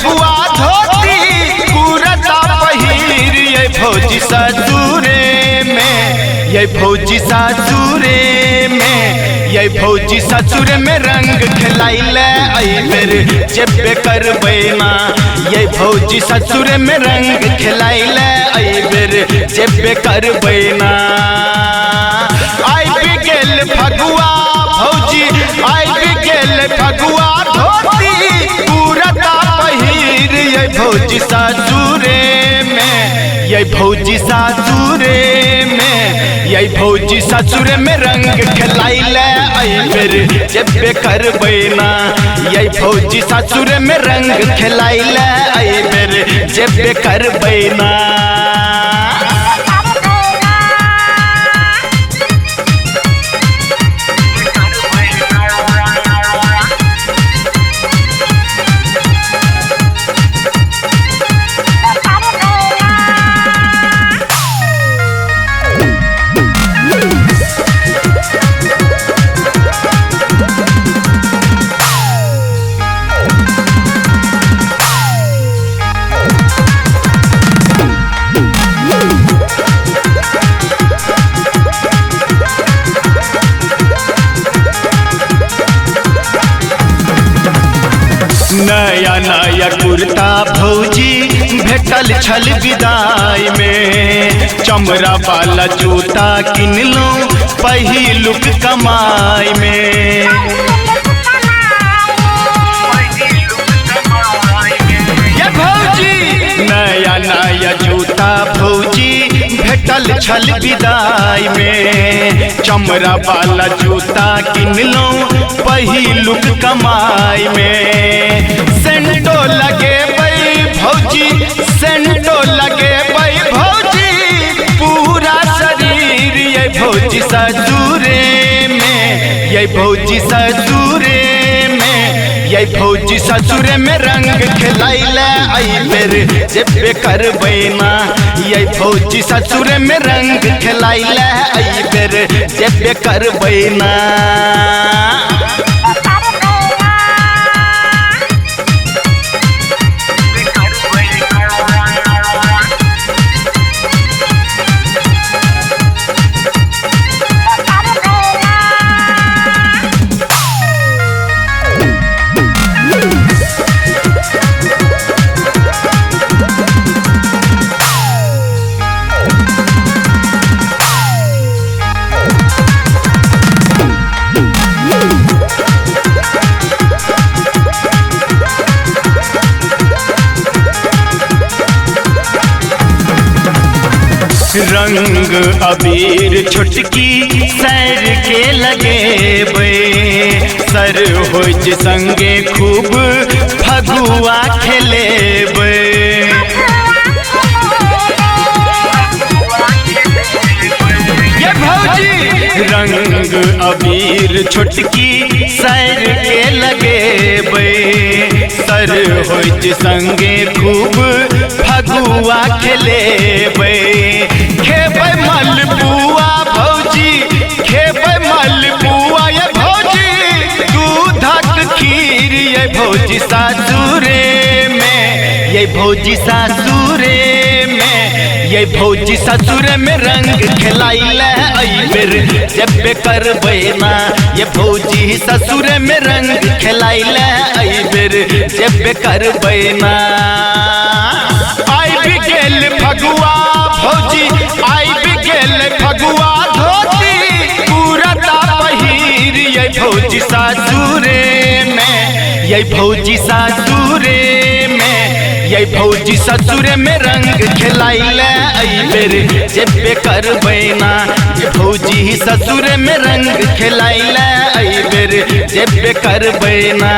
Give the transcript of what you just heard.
फगुआ धोती कुरता पहिर ये भौजी ससुरे में, ये भौजी ससुरे में, ये भौजी ससुर में रंग खिलाइले अइबेर जेबे करबै ना, ये भौजी ससुर में रंग खिलाइले अइबेर जेबे करबै ना। आबि गेल फगुआ भौजी आबि गेल फगुआ धोती कुरता पहिर ये भौजी ससुरे में, ये भौजी ससुरे में, ये भौजी ससुर में रंग खिलाइले अइबेर जेबे करबै ना, ये भौजी ससुर में रंग खिलाइले अइबेर जेबे करबै ना। नया नया कुर्ता भौजी भेटल छल विदाई में, चमड़ा वाला जूता किनलो पहिलुक कमाई में। ये भौजी नया नया जूता भौजी भेटल छल विदाई में, चमड़ा वाला जूता किनलो पहिलुक कमाई में। सेंटो लगे बई भौजी सेंटो लगे बई भौजी पूरा शरीर ये भौजी ससुरे में, ये भौजी ससुरे में, ये भौजी ससुर में रंग खिलाइले अइबेर जेबे करबै ना, ये भौजी ससुर में रंग खिलाइले अइबेर जेबे करबै ना। रंग अबीर छुटकी सैर के लगेबै, सर होज संगे खूब फगुआ खेलेबै। ये भौजी रंग अबीर छुटकी सैर के लगेबै, सर होज संगे खूब फगुआ खेलेबै। खेबै मलपुआ भौजी खेबै मलपुआ ये भौजी दूधक खीर ये भौजी ससुरे में, ये भौजी ससुरे में, ये भौजी ससुर में रंग खिलाइले अइबेर जेबे करबै ना, ये भौजी ससुर में रंग खिलाइले अइबेर जेबे करबै ना। आबि गेल फगुआ भौजी आबि गेल फगुआ धोती कुरता पहिर ये भौजी ससुरे में, ये भौजी ससुरे में, ये भौजी ससुर में रंग खिलाइले अइबेर जेबे करबै ना, ये भौजी ससुर में रंग खिलाइले अइबेर जेबे करबै ना।